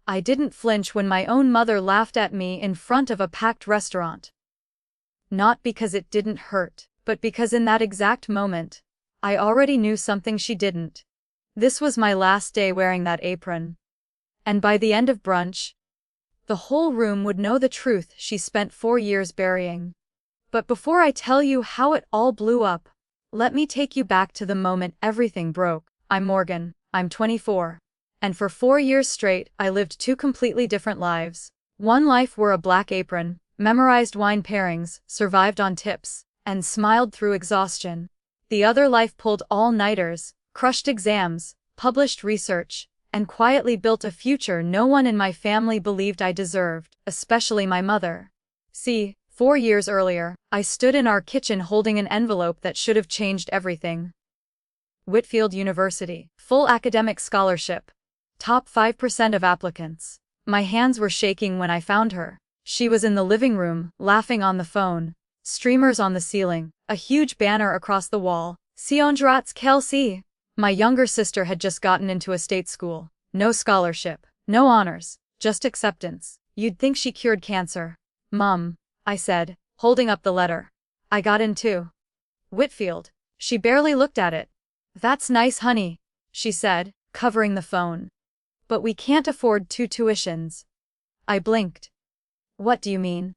I didn't flinch when my own mother laughed at me in front of a packed restaurant. Not because it didn't hurt, but because in that exact moment, I already knew something she didn't. This was my last day wearing that apron. And by the end of brunch, the whole room would know the truth she spent 4 years burying. But before I tell you how it all blew up, let me take you back to the moment everything broke. I'm Morgan, I'm 24. And for 4 years straight, I lived 2 completely different lives. One life wore a black apron, memorized wine pairings, survived on tips, and smiled through exhaustion. The other life pulled all-nighters, crushed exams, published research, and quietly built a future no one in my family believed I deserved, especially my mother. See, 4 years earlier, I stood in our kitchen holding an envelope that should have changed everything. Whitfield University, full academic scholarship. Top 5% of applicants. My hands were shaking when I found her. She was in the living room, laughing on the phone. Streamers on the ceiling, a huge banner across the wall. Congrats, Kelsey! My younger sister had just gotten into a state school. No scholarship, no honors, just acceptance. You'd think she cured cancer. Mom, I said, holding up the letter. I got in too. Whitfield. She barely looked at it. That's nice, honey, she said, covering the phone. But we can't afford 2 tuitions. I blinked. What do you mean?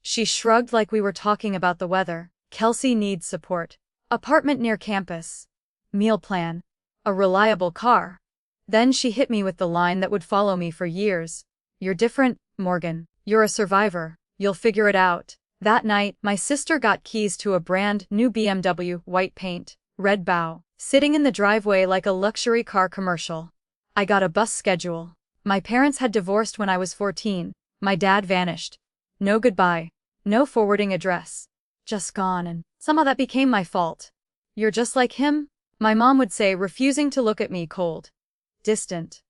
She shrugged like we were talking about the weather. Kelsey needs support. Apartment near campus. Meal plan. A reliable car. Then she hit me with the line that would follow me for years. You're different, Morgan. You're a survivor. You'll figure it out. That night, my sister got keys to a brand new BMW, white paint, red bow, sitting in the driveway like a luxury car commercial. I got a bus schedule. My parents had divorced when I was 14. My dad vanished. No goodbye. No forwarding address. Just gone, and somehow that became my fault. You're just like him? My mom would say, refusing to look at me cold. Distant.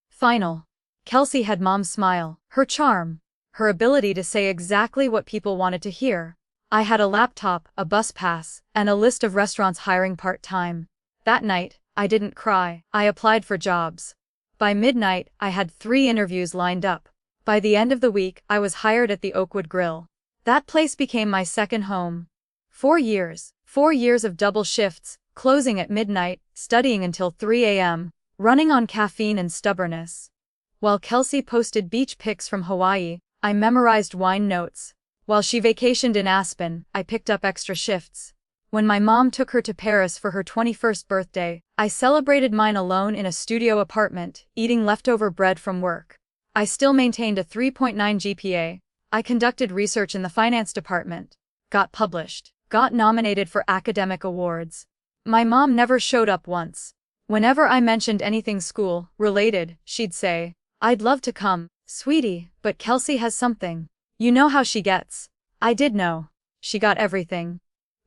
Final. Kelsey had Mom's smile, her charm, her ability to say exactly what people wanted to hear. I had a laptop, a bus pass, and a list of restaurants hiring part-time. That night, I didn't cry. I applied for jobs. By midnight, I had 3 interviews lined up. By the end of the week, I was hired at the Oakwood Grill. That place became my second home. 4 years. 4 years of double shifts, closing at midnight, studying until 3 a.m., running on caffeine and stubbornness. While Kelsey posted beach pics from Hawaii, I memorized wine notes. While she vacationed in Aspen, I picked up extra shifts. When my mom took her to Paris for her 21st birthday, I celebrated mine alone in a studio apartment, eating leftover bread from work. I still maintained a 3.9 GPA. I conducted research in the finance department. Got published. Got nominated for academic awards. My mom never showed up once. Whenever I mentioned anything school-related, she'd say, I'd love to come, sweetie, but Kelsey has something. You know how she gets. I did know. She got everything.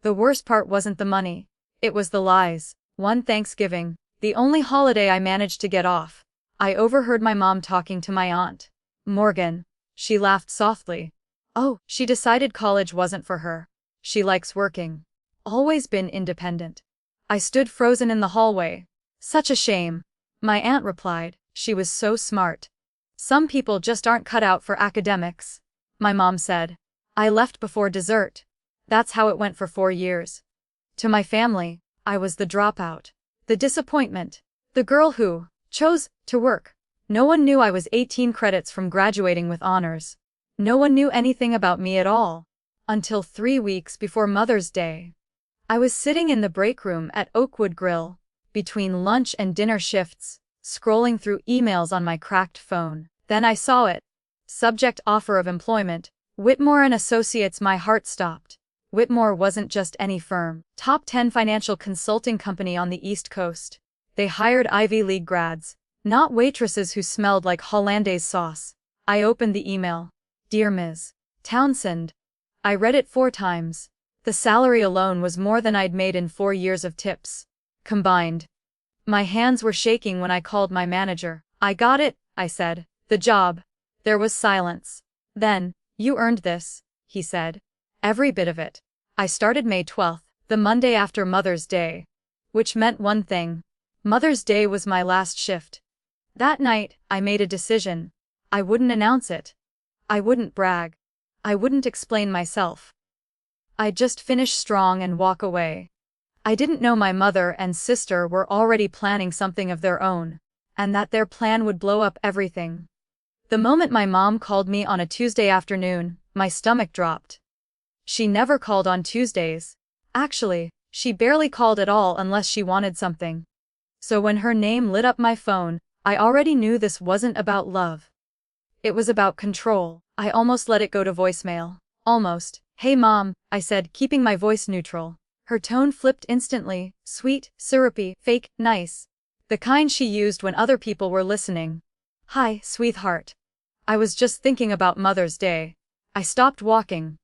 The worst part wasn't the money. It was the lies. One Thanksgiving, the only holiday I managed to get off, I overheard my mom talking to my aunt. Morgan. She laughed softly. Oh, she decided college wasn't for her. She likes working. Always been independent. I stood frozen in the hallway. Such a shame. My aunt replied, she was so smart. Some people just aren't cut out for academics. My mom said. I left before dessert. That's how it went for 4 years. To my family, I was the dropout. The disappointment. The girl who chose to work. No one knew I was 18 credits from graduating with honors. No one knew anything about me at all. Until 3 weeks before Mother's Day. I was sitting in the break room at Oakwood Grill, between lunch and dinner shifts, scrolling through emails on my cracked phone. Then I saw it. Subject: offer of employment. Whitmore and Associates. My heart stopped. Whitmore wasn't just any firm. Top 10 financial consulting company on the East Coast. They hired Ivy League grads, not waitresses who smelled like hollandaise sauce. I opened the email. Dear Ms. Townsend. I read it 4 times. The salary alone was more than I'd made in 4 years of tips combined. My hands were shaking when I called my manager. I got it, I said. The job. There was silence. Then, you earned this, he said. Every bit of it. I started May 12th, the Monday after Mother's Day. Which meant one thing. Mother's Day was my last shift. That night, I made a decision. I wouldn't announce it. I wouldn't brag. I wouldn't explain myself. I'd just finish strong and walk away. I didn't know my mother and sister were already planning something of their own, and that their plan would blow up everything. The moment my mom called me on a Tuesday afternoon, my stomach dropped. She never called on Tuesdays. Actually, she barely called at all unless she wanted something. So when her name lit up my phone, I already knew this wasn't about love. It was about control. I almost let it go to voicemail. Almost. "Hey mom," I said, keeping my voice neutral. Her tone flipped instantly, sweet, syrupy, fake, nice. The kind she used when other people were listening. "Hi, sweetheart. I was just thinking about Mother's Day." I stopped walking.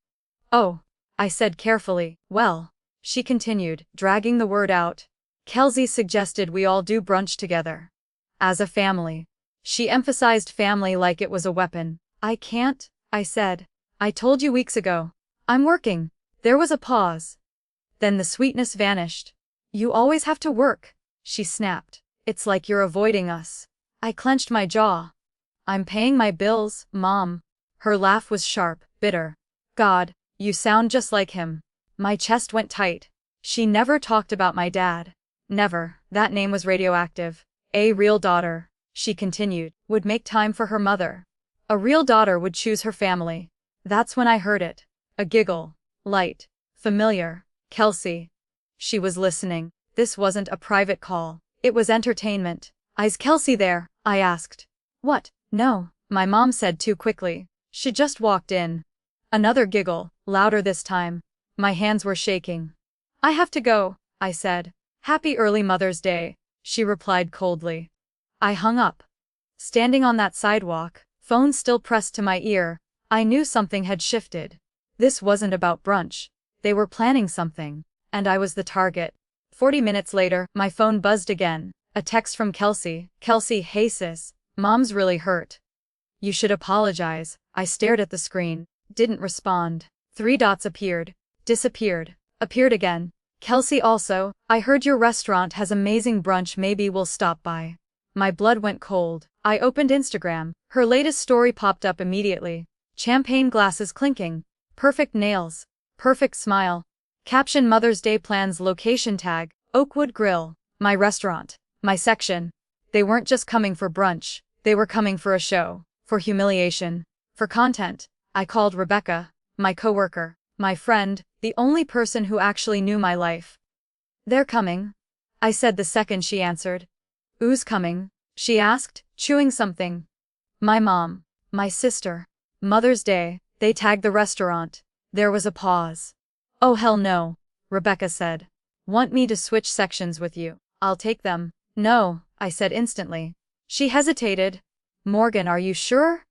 "Oh," I said carefully. "Well," she continued, dragging the word out. "Kelsey suggested we all do brunch together. As a family." She emphasized family like it was a weapon. "I can't," I said. "I told you weeks ago. I'm working." There was a pause. Then the sweetness vanished. "You always have to work," she snapped. "It's like you're avoiding us." I clenched my jaw. "I'm paying my bills, Mom." Her laugh was sharp, bitter. "God, you sound just like him." My chest went tight. She never talked about my dad. Never. That name was radioactive. "A real daughter," she continued, "would make time for her mother. A real daughter would choose her family." That's when I heard it. A giggle. Light. Familiar. "Kelsey." She was listening. This wasn't a private call. It was entertainment. "Is Kelsey there?" I asked. "What? No," my mom said too quickly. "She just walked in." Another giggle, louder this time. My hands were shaking. "I have to go," I said. "Happy early Mother's Day," she replied coldly. I hung up. Standing on that sidewalk, phone still pressed to my ear, I knew something had shifted. This wasn't about brunch. They were planning something, and I was the target. 40 minutes later, my phone buzzed again. A text from Kelsey. "Kelsey, hey sis, Mom's really hurt. You should apologize." I stared at the screen. Didn't respond. 3 dots appeared. Disappeared. Appeared again. "Kelsey also, I heard your restaurant has amazing brunch, maybe we'll stop by." My blood went cold. I opened Instagram. Her latest story popped up immediately. Champagne glasses clinking. Perfect nails. Perfect smile. Caption: Mother's Day plans, location tag, Oakwood Grill. My restaurant. My section. They weren't just coming for brunch. They were coming for a show. For humiliation. For content. I called Rebecca, my coworker, my friend, the only person who actually knew my life. "They're coming," I said the second she answered. "Who's coming?" she asked, chewing something. "My mom. My sister. Mother's Day. They tagged the restaurant." There was a pause. "Oh hell no," Rebecca said. "Want me to switch sections with you? I'll take them." "No," I said instantly. She hesitated. "Morgan, are you sure?"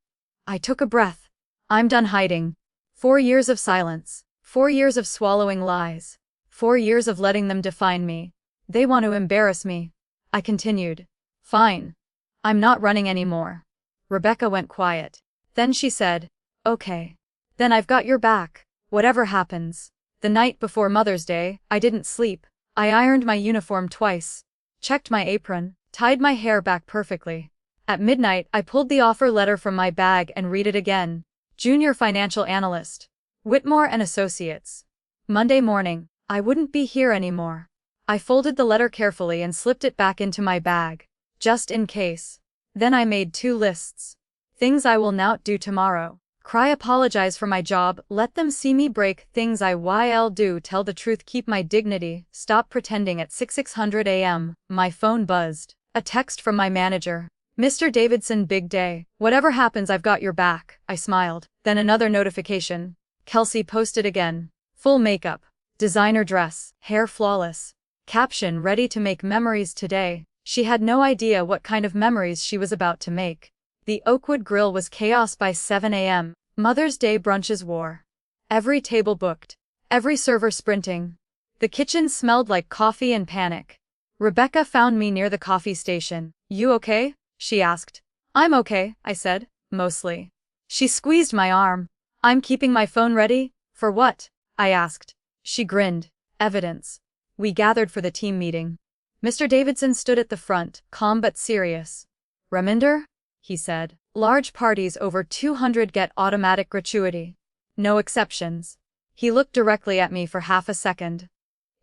I took a breath. I'm done hiding. 4 years of silence. 4 years of swallowing lies. 4 years of letting them define me. They want to embarrass me. I continued. "Fine. I'm not running anymore." Rebecca went quiet. Then she said, "Okay. Then I've got your back. Whatever happens." The night before Mother's Day, I didn't sleep. I ironed my uniform twice. Checked my apron. Tied my hair back perfectly. At midnight, I pulled the offer letter from my bag and read it again. Junior financial analyst. Whitmore and Associates. Monday morning. I wouldn't be here anymore. I folded the letter carefully and slipped it back into my bag. Just in case. Then I made 2 lists. Things I will not do tomorrow. Cry, apologize for my job, let them see me break. Things I will do, tell the truth, keep my dignity, stop pretending. At 6:00 a.m., my phone buzzed. A text from my manager. "Mr. Davidson, big day. Whatever happens, I've got your back." I smiled. Then another notification. Kelsey posted again. Full makeup. Designer dress. Hair flawless. Caption: "Ready to make memories today." She had no idea what kind of memories she was about to make. The Oakwood Grill was chaos by 7 a.m. Mother's Day brunches war. Every table booked. Every server sprinting. The kitchen smelled like coffee and panic. Rebecca found me near the coffee station. "You okay?" she asked. "I'm okay," I said, mostly. She squeezed my arm. "I'm keeping my phone ready." "For what?" I asked. She grinned. "Evidence." We gathered for the team meeting. Mr. Davidson stood at the front, calm but serious. "Reminder?" he said. Large parties over 200 get automatic gratuity. No exceptions. He looked directly at me for half a second.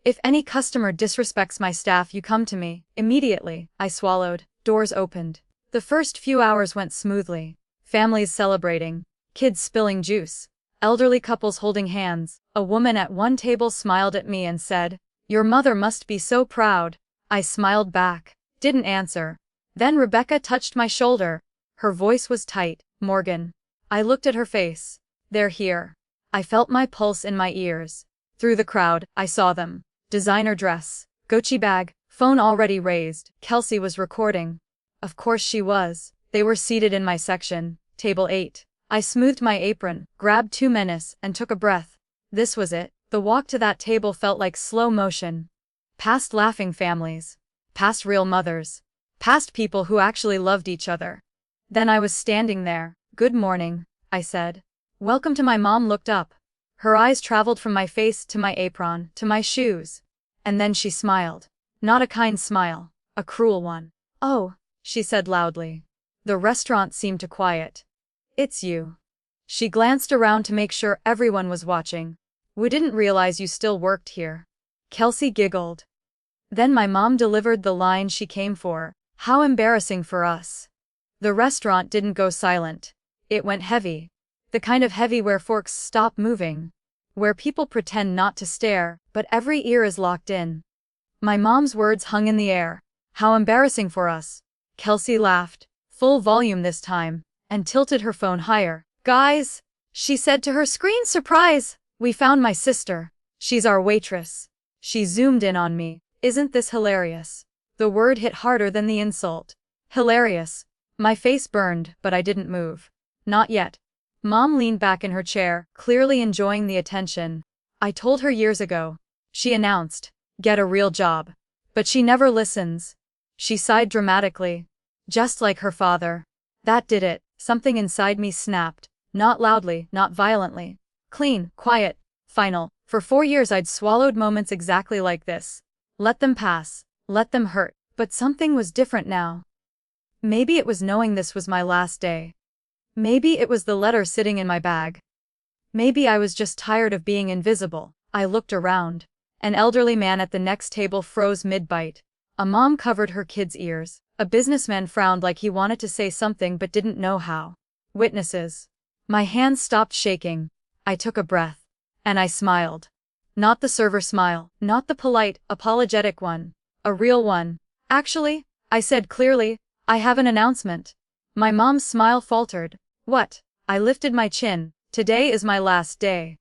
If any customer disrespects my staff, you come to me, immediately. I swallowed. Doors opened. The first few hours went smoothly. Families celebrating, kids spilling juice, elderly couples holding hands. A woman at one table smiled at me and said, "Your mother must be so proud." I smiled back. Didn't answer. Then Rebecca touched my shoulder. Her voice was tight. "Morgan." I looked at her face. "They're here." I felt my pulse in my ears. Through the crowd, I saw them. Designer dress, Gucci bag, phone already raised. Kelsey was recording. Of course she was. They were seated in my section, table 8. I smoothed my apron, grabbed 2 minutes, and took a breath. This was it. The walk to that table felt like slow motion. Past laughing families. Past real mothers. Past people who actually loved each other. Then I was standing there. "Good morning," I said. "Welcome to." My mom looked up. Her eyes traveled from my face to my apron, to my shoes. And then she smiled. Not a kind smile, a cruel one. "Oh," she said loudly. The restaurant seemed to quiet. "It's you." She glanced around to make sure everyone was watching. "We didn't realize you still worked here." Kelsey giggled. Then my mom delivered the line she came for. "How embarrassing for us." The restaurant didn't go silent. It went heavy. The kind of heavy where forks stop moving. Where people pretend not to stare, but every ear is locked in. My mom's words hung in the air. "How embarrassing for us." Kelsey laughed, full volume this time, and tilted her phone higher. "Guys," she said to her screen, "surprise! We found my sister. She's our waitress." She zoomed in on me. "Isn't this hilarious?" The word hit harder than the insult. Hilarious. My face burned, but I didn't move. Not yet. Mom leaned back in her chair, clearly enjoying the attention. "I told her years ago," she announced. "Get a real job." But she never listens. She sighed dramatically. Just like her father. That did it. Something inside me snapped. Not loudly, not violently. Clean, quiet, final. For 4 years I'd swallowed moments exactly like this. Let them pass. Let them hurt. But something was different now. Maybe it was knowing this was my last day. Maybe it was the letter sitting in my bag. Maybe I was just tired of being invisible. I looked around. An elderly man at the next table froze mid-bite. A mom covered her kid's ears. A businessman frowned like he wanted to say something but didn't know how. Witnesses. My hands stopped shaking. I took a breath. And I smiled. Not the server smile, not the polite, apologetic one. A real one. "Actually," I said clearly, "I have an announcement." My mom's smile faltered. "What?" I lifted my chin. "Today is my last day."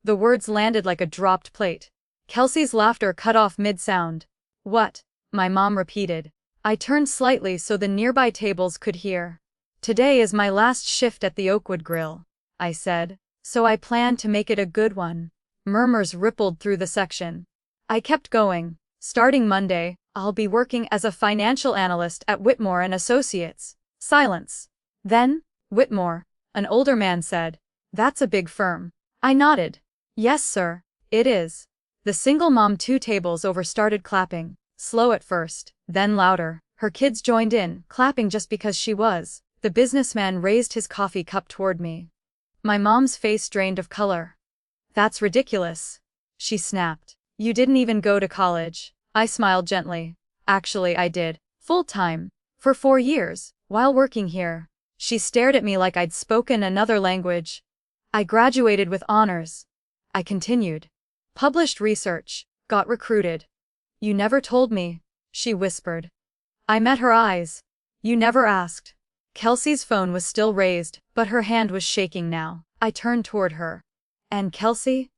The words landed like a dropped plate. Kelsey's laughter cut off mid-sound. "What?" my mom repeated. I turned slightly so the nearby tables could hear. "Today is my last shift at the Oakwood Grill," I said. "So I plan to make it a good one." Murmurs rippled through the section. I kept going. "Starting Monday, I'll be working as a financial analyst at Whitmore and Associates." Silence. Then, "Whitmore," an older man said. "That's a big firm." I nodded. "Yes, sir, it is." The single mom 2 tables over started clapping. Slow at first, then louder. Her kids joined in, clapping just because she was. The businessman raised his coffee cup toward me. My mom's face drained of color. "That's ridiculous," she snapped. "You didn't even go to college." I smiled gently. "Actually, I did. Full-time. For 4 years, while working here." She stared at me like I'd spoken another language. "I graduated with honors." I continued. "Published research. Got recruited." "You never told me," she whispered. I met her eyes. "You never asked." Kelsey's phone was still raised, but her hand was shaking now. I turned toward her. "And Kelsey?"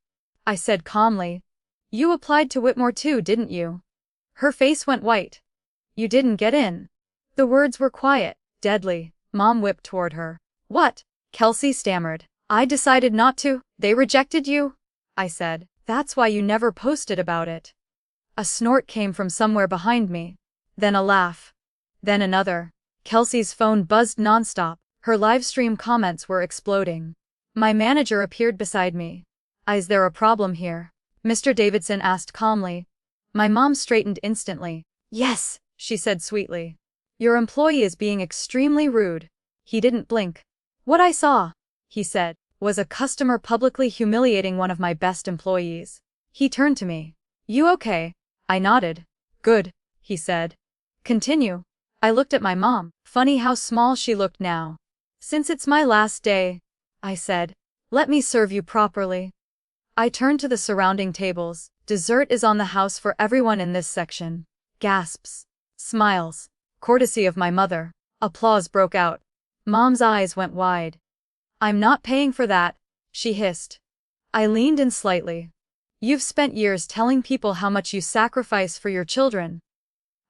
I said calmly. "You applied to Whitmore too, didn't you?" Her face went white. "You didn't get in." The words were quiet, deadly. Mom whipped toward her. "What?" Kelsey stammered. "I decided not to." "They rejected you?" I said. "That's why you never posted about it." A snort came from somewhere behind me. Then a laugh. Then another. Kelsey's phone buzzed nonstop. Her livestream comments were exploding. My manager appeared beside me. "Is there a problem here?" Mr. Davidson asked calmly. My mom straightened instantly. "Yes," she said sweetly. "Your employee is being extremely rude. He didn't blink. "What I saw," he said, "was a customer publicly humiliating one of my best employees." He turned to me. "You okay?" I nodded. "Good," he said. "Continue." I looked at my mom. Funny how small she looked now. "Since it's my last day," I said, "let me serve you properly." I turned to the surrounding tables. Dessert is on the house for everyone in this section. Gasps. Smiles. Courtesy of my mother. Applause broke out. Mom's eyes went wide. "I'm not paying for that," she hissed. I leaned in slightly. "You've spent years telling people how much you sacrifice for your children."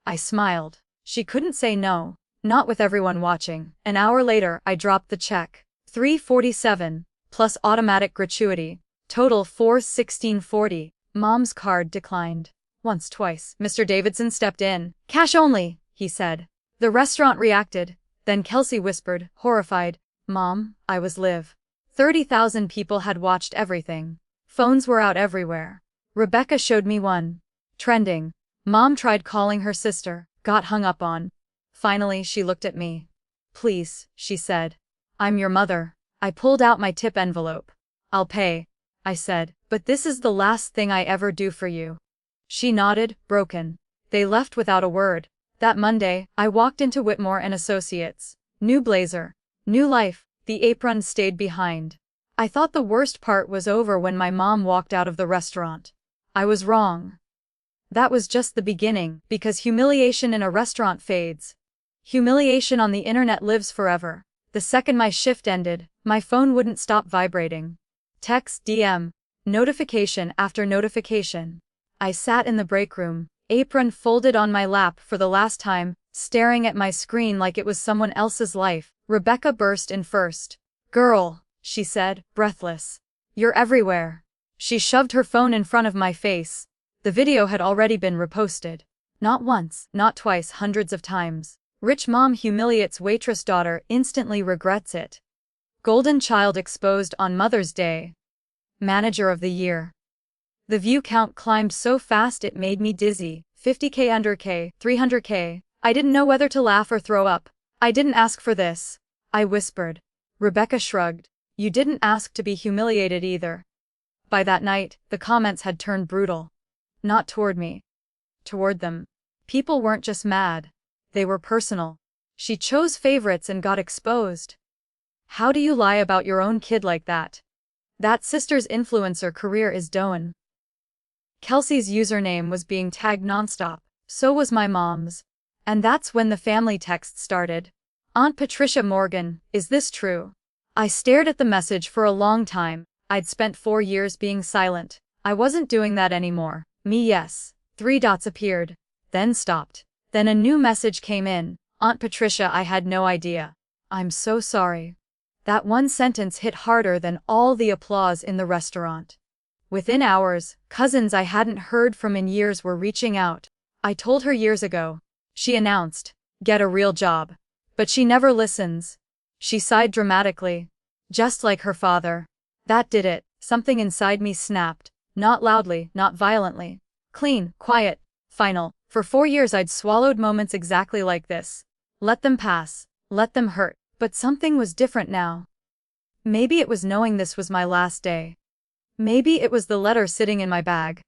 I smiled. She couldn't say no, not with everyone watching. An hour later, I dropped the check. $347, plus automatic gratuity. Total $416.40. Mom's card declined. Once, twice. Mr. Davidson stepped in. "Cash only," he said. The restaurant reacted. Then Kelsey whispered, horrified, "Mom, I was live." 30,000 people had watched everything. Phones were out everywhere. Rebecca showed me one. Trending. Mom tried calling her sister, got hung up on. Finally, she looked at me. "Please," she said. "I'm your mother." I pulled out my tip envelope. "I'll pay," I said, "but this is the last thing I ever do for you." She nodded, broken. They left without a word. That Monday, I walked into Whitmore and Associates. New blazer. New life. The apron stayed behind. I thought the worst part was over when my mom walked out of the restaurant. I was wrong. That was just the beginning, because humiliation in a restaurant fades. Humiliation on the internet lives forever. The second my shift ended, my phone wouldn't stop vibrating. Text, DM, notification after notification. I sat in the break room, apron folded on my lap for the last time, staring at my screen like it was someone else's life. Rebecca burst in first. "Girl," she said, breathless. "You're everywhere." She shoved her phone in front of my face. The video had already been reposted. Not once, not twice, hundreds of times. Rich mom humiliates waitress daughter, instantly regrets it. Golden child exposed on Mother's Day. Manager of the year. The view count climbed so fast it made me dizzy. 50K, 100K, 300K. I didn't know whether to laugh or throw up. "I didn't ask for this," I whispered. Rebecca shrugged. "You didn't ask to be humiliated either." By that night, the comments had turned brutal. Not toward me. Toward them. People weren't just mad. They were personal. She chose favorites and got exposed. How do you lie about your own kid like that? That sister's influencer career is done. Kelsey's username was being tagged nonstop. So was my mom's. And that's when the family text started. "Aunt Patricia Morgan, is this true?" I stared at the message for a long time. I'd spent 4 years being silent. I wasn't doing that anymore. Me, yes. 3 dots appeared. Then stopped. Then a new message came in. "Aunt Patricia, I had no idea. I'm so sorry." That one sentence hit harder than all the applause in the restaurant. Within hours, cousins I hadn't heard from in years were reaching out. "I told her years ago," she announced. "Get a real job." But she never listens. She sighed dramatically. Just like her father. That did it. Something inside me snapped. Not loudly, not violently. Clean, quiet, final. For 4 years I'd swallowed moments exactly like this. Let them pass. Let them hurt. But something was different now. Maybe it was knowing this was my last day. Maybe it was the letter sitting in my bag.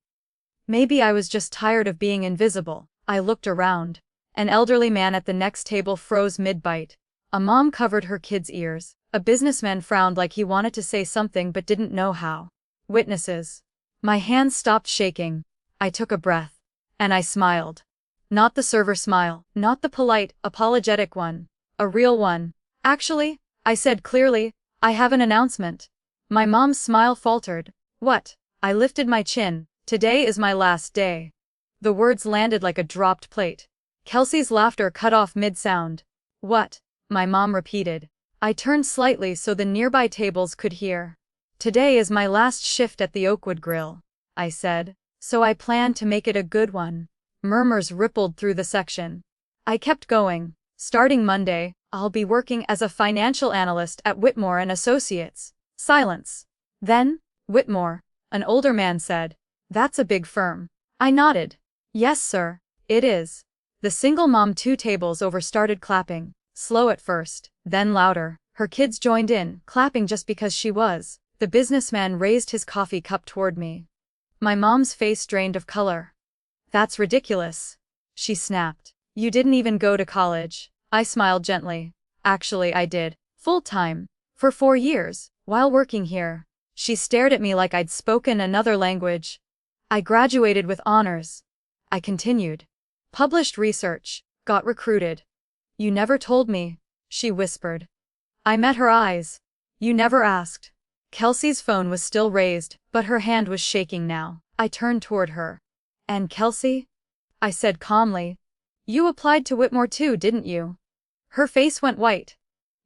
Maybe I was just tired of being invisible. I looked around. An elderly man at the next table froze mid-bite. A mom covered her kid's ears. A businessman frowned like he wanted to say something but didn't know how. Witnesses. My hands stopped shaking. I took a breath. And I smiled. Not the server smile. Not the polite, apologetic one. A real one. "Actually," I said clearly, "I have an announcement." My mom's smile faltered. "What?" I lifted my chin. "Today is my last day." The words landed like a dropped plate. Kelsey's laughter cut off mid-sound. "What?" my mom repeated. I turned slightly so the nearby tables could hear. "Today is my last shift at the Oakwood Grill," I said. "So I plan to make it a good one." Murmurs rippled through the section. I kept going. "Starting Monday, I'll be working as a financial analyst at Whitmore and Associates." Silence. Then, "Whitmore," an older man said. "That's a big firm." I nodded. "Yes, sir, it is." The single mom 2 tables over started clapping. Slow at first, then louder. Her kids joined in, clapping just because she was. The businessman raised his coffee cup toward me. My mom's face drained of color. That's ridiculous, she snapped. You didn't even go to college. I smiled gently. Actually, I did. Full-time. For 4 years, while working here. She stared at me like I'd spoken another language. I graduated with honors. I continued. Published research. Got recruited. You never told me, she whispered. I met her eyes. You never asked. Kelsey's phone was still raised, but her hand was shaking now. I turned toward her. And Kelsey? I said calmly. You applied to Whitmore too, didn't you? Her face went white.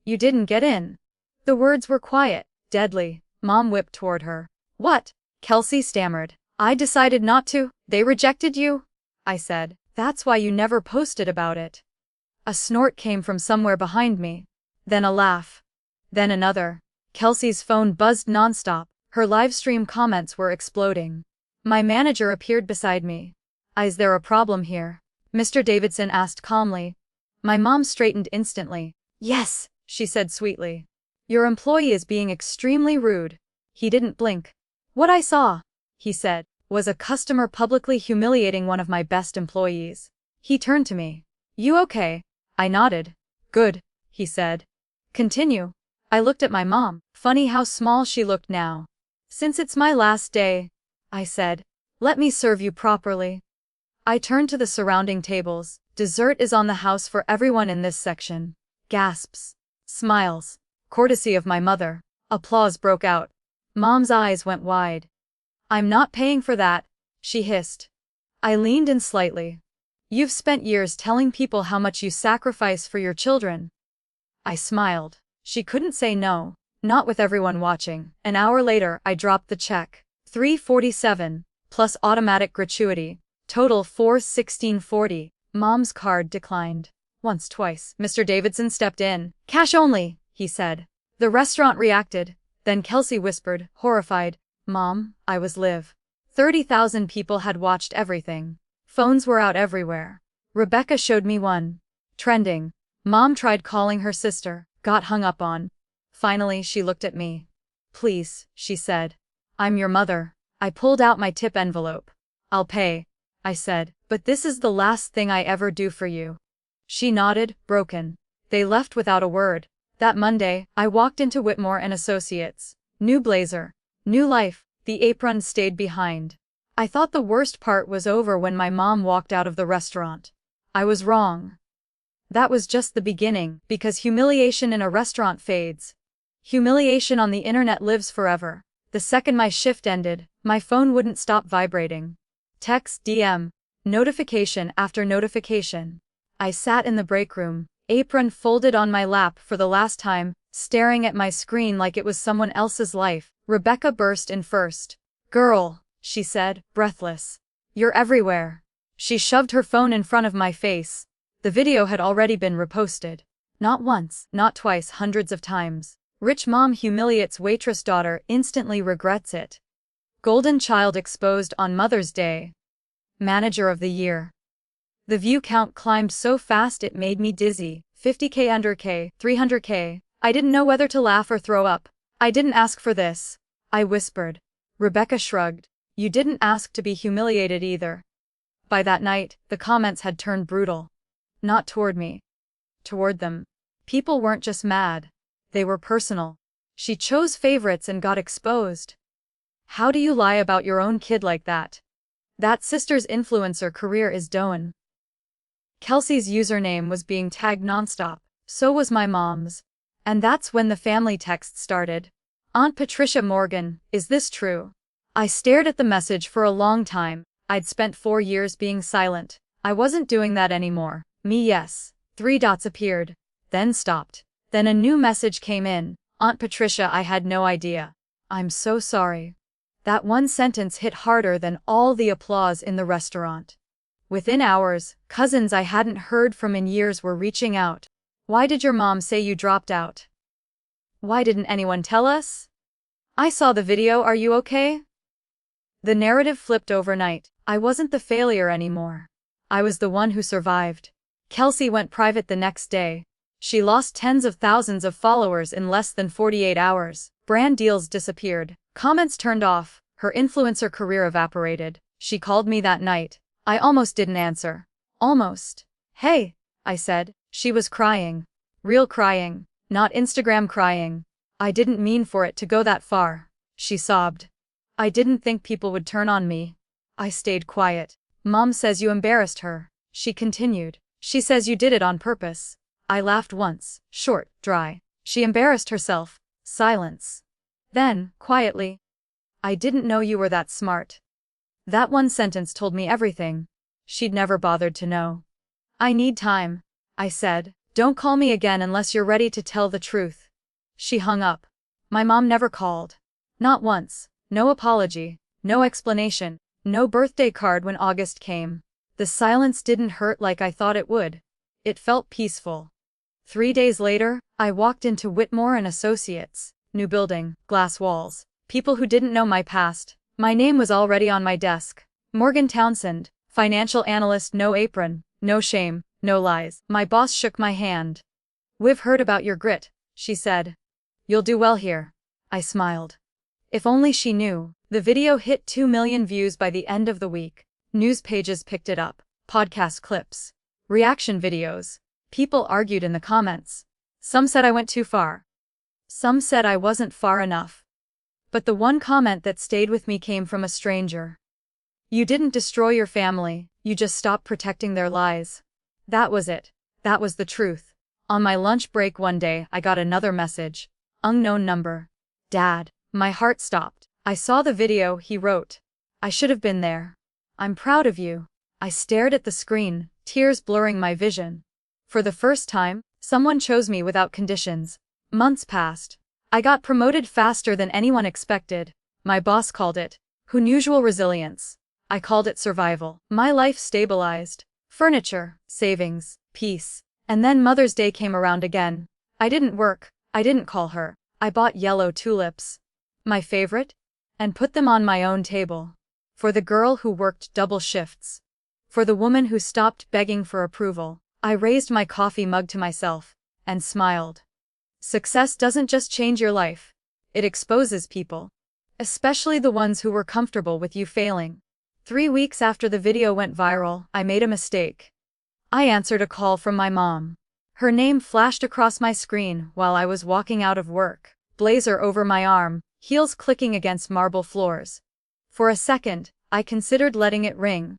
You didn't get in. The words were quiet, deadly. Mom whipped toward her. What? Kelsey stammered. I decided not to. They rejected you? I said. That's why you never posted about it. A snort came from somewhere behind me. Then a laugh. Then another. Kelsey's phone buzzed nonstop. Her livestream comments were exploding. My manager appeared beside me. Is there a problem here? Mr. Davidson asked calmly. My mom straightened instantly. Yes, she said sweetly. Your employee is being extremely rude. He didn't blink. What I saw, he said, was a customer publicly humiliating one of my best employees. He turned to me. You okay? I nodded. Good, he said. Continue. I looked at my mom. Funny how small she looked now. Since it's my last day, I said, let me serve you properly. I turned to the surrounding tables. Dessert is on the house for everyone in this section. Gasps. Smiles. Courtesy of my mother. Applause broke out. Mom's eyes went wide. I'm not paying for that, she hissed. I leaned in slightly. You've spent years telling people how much you sacrifice for your children. I smiled. She couldn't say no, not with everyone watching. An hour later, I dropped the check. $347, plus automatic gratuity. Total $416.40. Mom's card declined. Once, twice. Mr. Davidson stepped in. Cash only, he said. The restaurant reacted. Then Kelsey whispered, horrified. Mom, I was live. 30,000 people had watched everything. Phones were out everywhere. Rebecca showed me one. Trending. Mom tried calling her sister, got hung up on. Finally, she looked at me. Please, she said. I'm your mother. I pulled out my tip envelope. I'll pay, I said, but this is the last thing I ever do for you. She nodded, broken. They left without a word. That Monday, I walked into Whitmore and Associates. New blazer. New life. The apron stayed behind. I thought the worst part was over when my mom walked out of the restaurant. I was wrong. That was just the beginning, because humiliation in a restaurant fades. Humiliation on the internet lives forever. The second my shift ended, my phone wouldn't stop vibrating. Text, DM, notification after notification. I sat in the break room, apron folded on my lap for the last time, staring at my screen like it was someone else's life. Rebecca burst in first. Girl, she said, breathless. You're everywhere. She shoved her phone in front of my face. The video had already been reposted. Not once, not twice, hundreds of times. Rich mom humiliates waitress daughter, instantly regrets it. Golden child exposed on Mother's Day. Manager of the year. The view count climbed so fast it made me dizzy. 50K, 100K, 300K. I didn't know whether to laugh or throw up. I didn't ask for this, I whispered. Rebecca shrugged. You didn't ask to be humiliated either. By that night, the comments had turned brutal. Not toward me. Toward them. People weren't just mad. They were personal. She chose favorites and got exposed. How do you lie about your own kid like that? That sister's influencer career is done. Kelsey's username was being tagged nonstop. So was my mom's. And that's when the family text started. Aunt Patricia Morgan, is this true? I stared at the message for a long time. I'd spent 4 years being silent. I wasn't doing that anymore. Me, yes. 3 dots appeared. Then stopped. Then a new message came in. Aunt Patricia, I had no idea. I'm so sorry. That one sentence hit harder than all the applause in the restaurant. Within hours, cousins I hadn't heard from in years were reaching out. Why did your mom say you dropped out? Why didn't anyone tell us? I saw the video, are you okay? The narrative flipped overnight. I wasn't the failure anymore. I was the one who survived. Kelsey went private the next day. She lost tens of thousands of followers in less than 48 hours. Brand deals disappeared. Comments turned off. Her influencer career evaporated. She called me that night. I almost didn't answer. Almost. Hey, I said. She was crying. Real crying. Not Instagram crying. I didn't mean for it to go that far. She sobbed. I didn't think people would turn on me. I stayed quiet. Mom says you embarrassed her. She continued. She says you did it on purpose. I laughed once. Short, dry. She embarrassed herself. Silence. Then, quietly. I didn't know you were that smart. That one sentence told me everything. She'd never bothered to know. I need time, I said. Don't call me again unless you're ready to tell the truth. She hung up. My mom never called. Not once. No apology. No explanation. No birthday card when August came. The silence didn't hurt like I thought it would. It felt peaceful. 3 days later, I walked into Whitmore and Associates. New building, glass walls. People who didn't know my past. My name was already on my desk. Morgan Townsend, financial analyst, no apron, no shame, no lies. My boss shook my hand. We've heard about your grit, she said. You'll do well here. I smiled. If only she knew. The video hit 2 million views by the end of the week. News pages picked it up. Podcast clips. Reaction videos. People argued in the comments. Some said I went too far. Some said I wasn't far enough. But the one comment that stayed with me came from a stranger. You didn't destroy your family, you just stopped protecting their lies. That was it. That was the truth. On my lunch break one day, I got another message. Unknown number. Dad. My heart stopped. I saw the video, he wrote. I should have been there. I'm proud of you. I stared at the screen, tears blurring my vision. For the first time, someone chose me without conditions. Months passed. I got promoted faster than anyone expected. My boss called it unusual resilience. I called it survival. My life stabilized. Furniture, savings, peace. And then Mother's Day came around again. I didn't work. I didn't call her. I bought yellow tulips. My favorite? And put them on my own table. For the girl who worked double shifts. For the woman who stopped begging for approval. I raised my coffee mug to myself and smiled. Success doesn't just change your life. It exposes people. Especially the ones who were comfortable with you failing. 3 weeks after the video went viral, I made a mistake. I answered a call from my mom. Her name flashed across my screen while I was walking out of work. Blazer over my arm, heels clicking against marble floors. For a second, I considered letting it ring.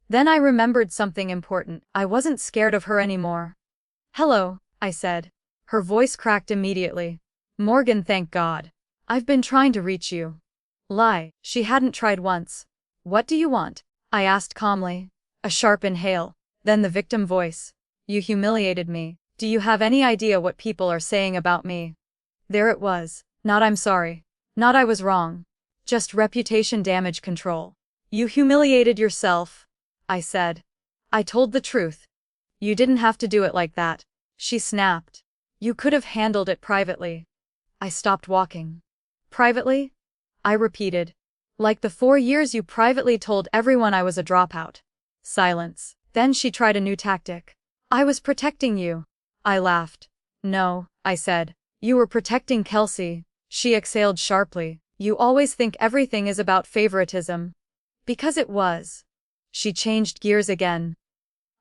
Then I remembered something important. I wasn't scared of her anymore. Hello, I said. Her voice cracked immediately. Morgan, thank God. I've been trying to reach you. Lie, she hadn't tried once. What do you want? I asked calmly. A sharp inhale. Then the victim voice. You humiliated me. Do you have any idea what people are saying about me? There it was. Not I'm sorry. Not I was wrong. Just reputation damage control. You humiliated yourself, I said. I told the truth. You didn't have to do it like that. She snapped. You could have handled it privately. I stopped walking. Privately? I repeated. Like the 4 years you privately told everyone I was a dropout. Silence. Then she tried a new tactic. I was protecting you. I laughed. No, I said. You were protecting Kelsey. She exhaled sharply. You always think everything is about favoritism. Because it was. She changed gears again.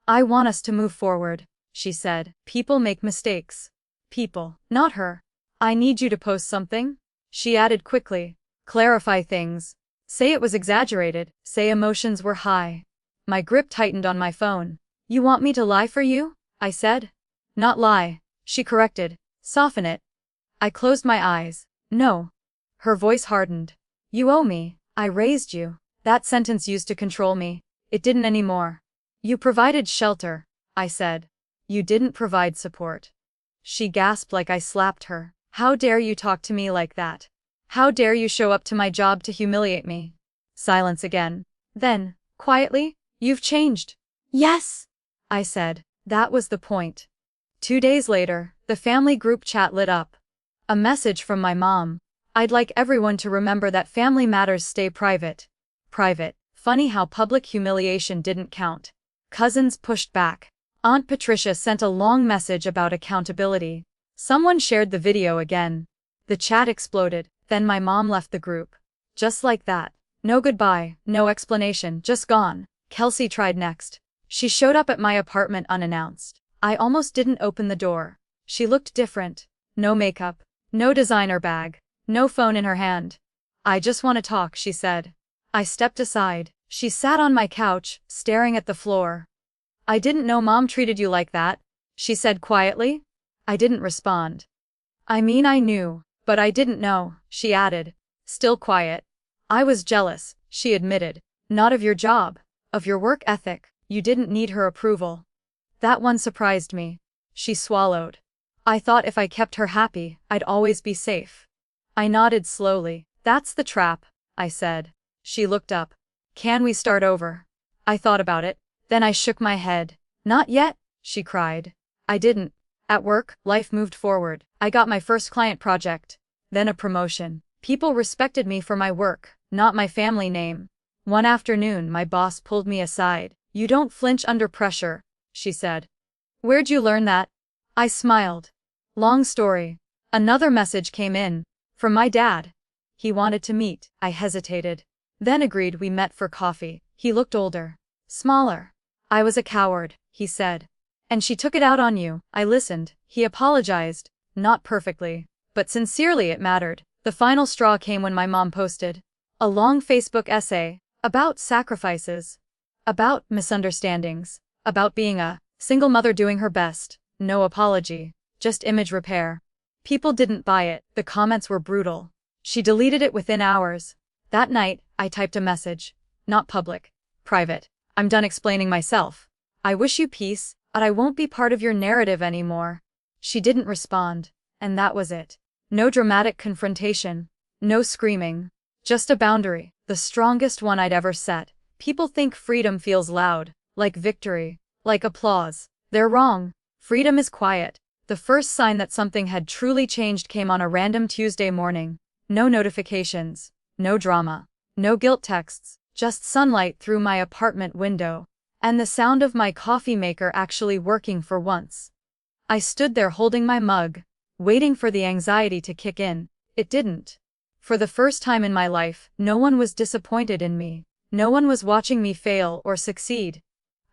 I want us to move forward, she said. People make mistakes. People, not her. I need you to post something, she added quickly. Clarify things. Say it was exaggerated. Say emotions were high. My grip tightened on my phone. You want me to lie for you? I said. Not lie, she corrected. Soften it. I closed my eyes. No. Her voice hardened. You owe me. I raised you. That sentence used to control me. It didn't anymore. You provided shelter, I said. You didn't provide support. She gasped like I slapped her. How dare you talk to me like that? How dare you show up to my job to humiliate me? Silence again. Then, quietly, you've changed. Yes, I said. That was the point. 2 days later, the family group chat lit up. A message from my mom. I'd like everyone to remember that family matters stay private. Private. Funny how public humiliation didn't count. Cousins pushed back. Aunt Patricia sent a long message about accountability. Someone shared the video again. The chat exploded, then my mom left the group. Just like that. No goodbye, no explanation, just gone. Kelsey tried next. She showed up at my apartment unannounced. I almost didn't open the door. She looked different. No makeup. No designer bag. No phone in her hand. "I just want to talk," she said. I stepped aside. She sat on my couch, staring at the floor. "I didn't know Mom treated you like that," she said quietly. I didn't respond. "I mean, I knew, but I didn't know," she added, still quiet. "I was jealous," she admitted. "Not of your job, of your work ethic. You didn't need her approval." That one surprised me. She swallowed. "I thought if I kept her happy, I'd always be safe." I nodded slowly. "That's the trap," I said. She looked up. "Can we start over?" I thought about it. Then I shook my head. "Not yet," she cried. I didn't. At work, life moved forward. I got my first client project. Then a promotion. People respected me for my work, not my family name. One afternoon, my boss pulled me aside. "You don't flinch under pressure," she said. "Where'd you learn that?" I smiled. Long story. Another message came in. From my dad. He wanted to meet. I hesitated. Then agreed. We met for coffee. He looked older. Smaller. "I was a coward," he said. "And she took it out on you." I listened. He apologized. Not perfectly. But sincerely it mattered. The final straw came when my mom posted a long Facebook essay about sacrifices, about misunderstandings, about being a single mother doing her best. No apology. Just image repair. People didn't buy it. The comments were brutal. She deleted it within hours. That night, I typed a message. Not public. Private. "I'm done explaining myself. I wish you peace, but I won't be part of your narrative anymore." She didn't respond. And that was it. No dramatic confrontation. No screaming. Just a boundary. The strongest one I'd ever set. People think freedom feels loud. Like victory. Like applause. They're wrong. Freedom is quiet. The first sign that something had truly changed came on a random Tuesday morning. No notifications. No drama. No guilt texts. Just sunlight through my apartment window. And the sound of my coffee maker actually working for once. I stood there holding my mug, waiting for the anxiety to kick in. It didn't. For the first time in my life, no one was disappointed in me. No one was watching me fail or succeed.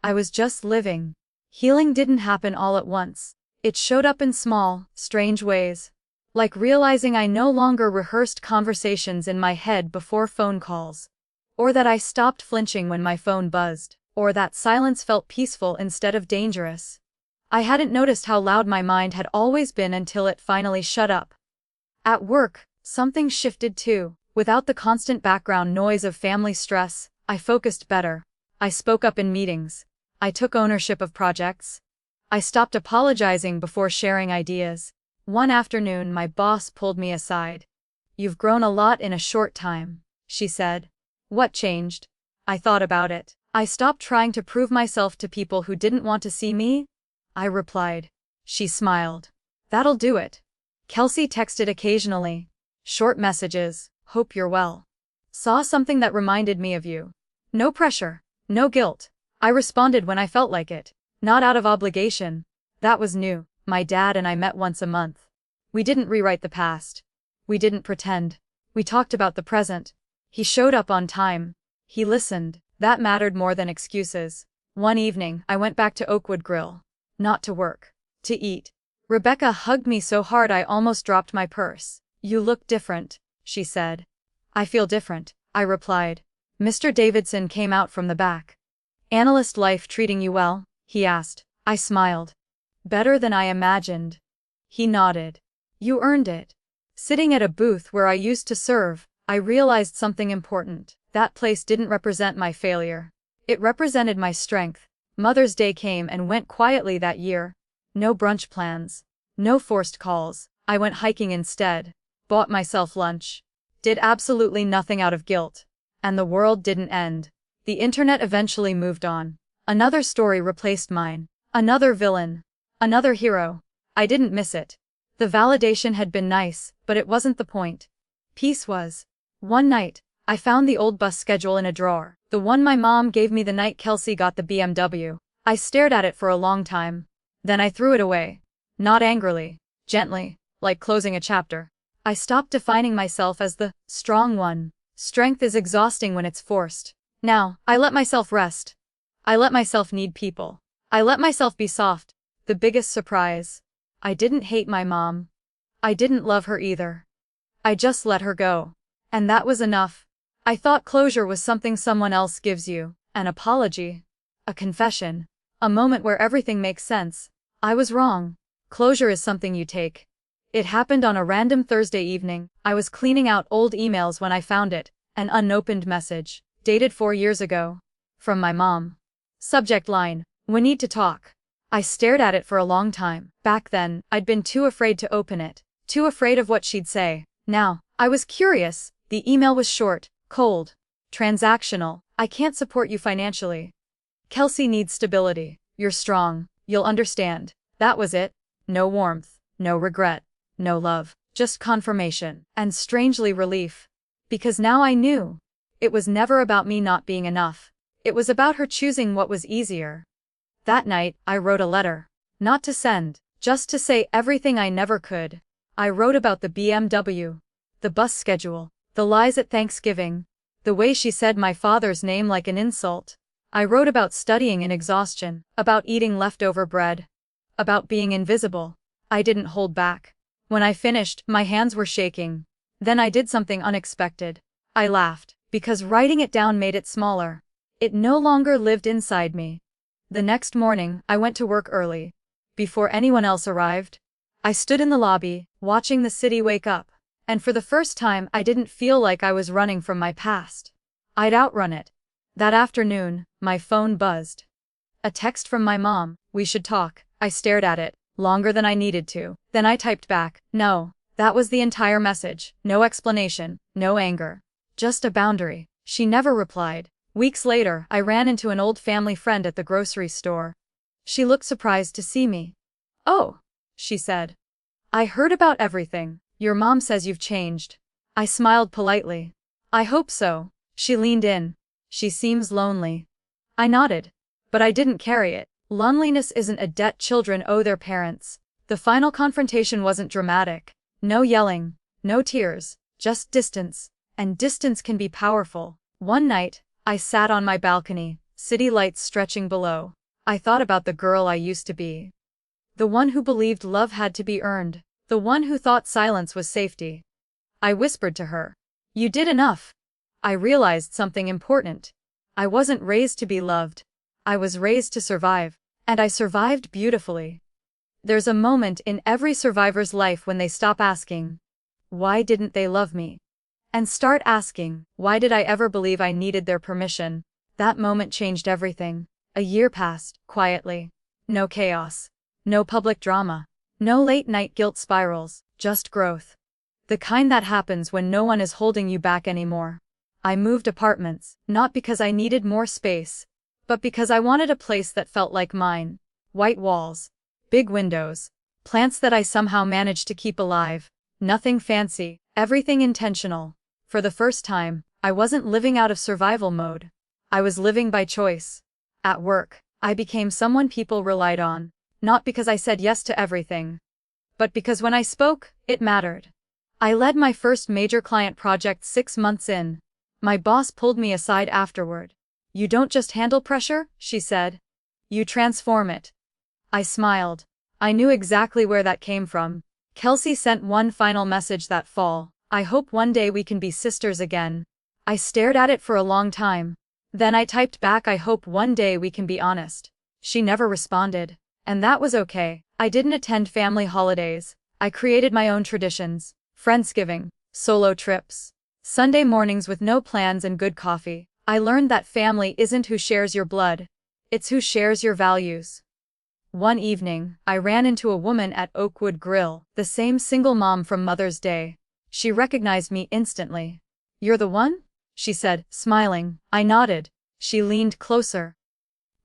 I was just living. Healing didn't happen all at once. It showed up in small, strange ways. Like realizing I no longer rehearsed conversations in my head before phone calls. Or that I stopped flinching when my phone buzzed. Or that silence felt peaceful instead of dangerous. I hadn't noticed how loud my mind had always been until it finally shut up. At work, something shifted too. Without the constant background noise of family stress, I focused better. I spoke up in meetings. I took ownership of projects. I stopped apologizing before sharing ideas. One afternoon, my boss pulled me aside. "You've grown a lot in a short time," she said. "What changed?" I thought about it. "I stopped trying to prove myself to people who didn't want to see me," I replied. She smiled. "That'll do it." Kelsey texted occasionally. Short messages. "Hope you're well. Saw something that reminded me of you." No pressure. No guilt. I responded when I felt like it. Not out of obligation. That was new. My dad and I met once a month. We didn't rewrite the past. We didn't pretend. We talked about the present. He showed up on time. He listened. That mattered more than excuses. One evening, I went back to Oakwood Grill. Not to work. To eat. Rebecca hugged me so hard I almost dropped my purse. "You look different," she said. "I feel different," I replied. Mr. Davidson came out from the back. "Analyst life treating you well?" he asked. I smiled. "Better than I imagined." He nodded. "You earned it." Sitting at a booth where I used to serve, I realized something important. That place didn't represent my failure. It represented my strength. Mother's Day came and went quietly that year. No brunch plans. No forced calls. I went hiking instead. Bought myself lunch. Did absolutely nothing out of guilt. And the world didn't end. The internet eventually moved on. Another story replaced mine. Another villain. Another hero. I didn't miss it. The validation had been nice, but it wasn't the point. Peace was. One night, I found the old bus schedule in a drawer. The one my mom gave me the night Kelsey got the BMW. I stared at it for a long time. Then I threw it away. Not angrily, gently, like closing a chapter. I stopped defining myself as the strong one. Strength is exhausting when it's forced. Now, I let myself rest. I let myself need people. I let myself be soft. The biggest surprise. I didn't hate my mom. I didn't love her either. I just let her go. And that was enough. I thought closure was something someone else gives you. An apology. A confession. A moment where everything makes sense. I was wrong. Closure is something you take. It happened on a random Thursday evening. I was cleaning out old emails when I found it. An unopened message. Dated 4 years ago. From my mom. Subject line: "We need to talk." I stared at it for a long time. Back then, I'd been too afraid to open it. Too afraid of what she'd say. Now, I was curious. The email was short, cold, transactional. "I can't support you financially. Kelsey needs stability. You're strong. You'll understand." That was it. No warmth, no regret, no love, just confirmation, and strangely relief. Because now I knew. It was never about me not being enough. It was about her choosing what was easier. That night, I wrote a letter. Not to send, just to say everything I never could. I wrote about the BMW, the bus schedule, the lies at Thanksgiving, the way she said my father's name like an insult. I wrote about studying in exhaustion, about eating leftover bread, about being invisible. I didn't hold back. When I finished, my hands were shaking. Then I did something unexpected. I laughed, because writing it down made it smaller. It no longer lived inside me. The next morning, I went to work early. Before anyone else arrived, I stood in the lobby, watching the city wake up. And for the first time, I didn't feel like I was running from my past. I'd outrun it. That afternoon, my phone buzzed. A text from my mom: "We should talk." I stared at it, longer than I needed to. Then I typed back, "No." That was the entire message. No explanation, no anger. Just a boundary. She never replied. Weeks later, I ran into an old family friend at the grocery store. She looked surprised to see me. "Oh," she said. "I heard about everything. Your mom says you've changed." I smiled politely. "I hope so." She leaned in. "She seems lonely." I nodded. But I didn't carry it. Loneliness isn't a debt children owe their parents. The final confrontation wasn't dramatic. No yelling, no tears, just distance. And distance can be powerful. One night, I sat on my balcony, city lights stretching below. I thought about the girl I used to be. The one who believed love had to be earned. The one who thought silence was safety. I whispered to her, "You did enough." I realized something important. I wasn't raised to be loved. I was raised to survive. And I survived beautifully. There's a moment in every survivor's life when they stop asking, "Why didn't they love me?" and start asking, "Why did I ever believe I needed their permission?" That moment changed everything. A year passed, quietly. No chaos. No public drama. No late-night guilt spirals, just growth. The kind that happens when no one is holding you back anymore. I moved apartments, not because I needed more space, but because I wanted a place that felt like mine. White walls, big windows, plants that I somehow managed to keep alive. Nothing fancy, everything intentional. For the first time, I wasn't living out of survival mode. I was living by choice. At work, I became someone people relied on, not because I said yes to everything, but because when I spoke, it mattered. I led my first major client project 6 months in. My boss pulled me aside afterward. "You don't just handle pressure," she said. "You transform it." I smiled. I knew exactly where that came from. Kelsey sent one final message that fall: "I hope one day we can be sisters again." I stared at it for a long time. Then I typed back, "I hope one day we can be honest." She never responded. And that was okay. I didn't attend family holidays. I created my own traditions. Friendsgiving, solo trips, Sunday mornings with no plans and good coffee. I learned that family isn't who shares your blood. It's who shares your values. One evening, I ran into a woman at Oakwood Grill, the same single mom from Mother's Day. She recognized me instantly. "You're the one?" she said, smiling. I nodded. She leaned closer.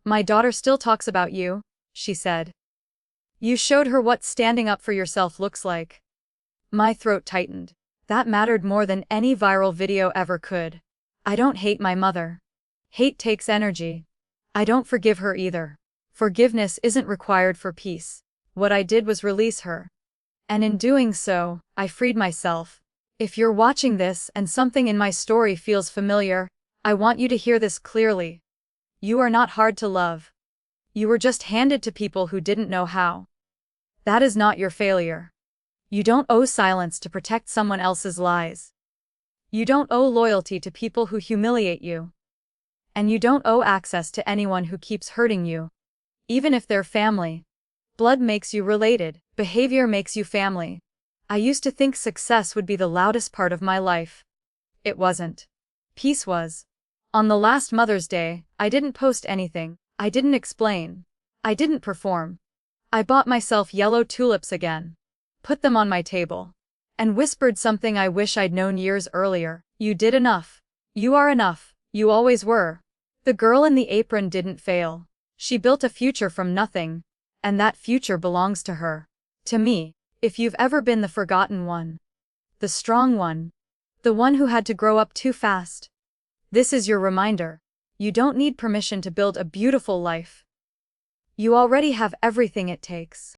"My daughter still talks about you," she said. "You showed her what standing up for yourself looks like." My throat tightened. That mattered more than any viral video ever could. I don't hate my mother. Hate takes energy. I don't forgive her either. Forgiveness isn't required for peace. What I did was release her. And in doing so, I freed myself. If you're watching this and something in my story feels familiar, I want you to hear this clearly. You are not hard to love. You were just handed to people who didn't know how. That is not your failure. You don't owe silence to protect someone else's lies. You don't owe loyalty to people who humiliate you. And you don't owe access to anyone who keeps hurting you. Even if they're family. Blood makes you related, behavior makes you family. I used to think success would be the loudest part of my life. It wasn't. Peace was. On the last Mother's Day, I didn't post anything, I didn't explain. I didn't perform. I bought myself yellow tulips again. Put them on my table. And whispered something I wish I'd known years earlier. You did enough. You are enough. You always were. The girl in the apron didn't fail. She built a future from nothing. And that future belongs to her. To me, if you've ever been the forgotten one. The strong one. The one who had to grow up too fast. This is your reminder. You don't need permission to build a beautiful life. You already have everything it takes.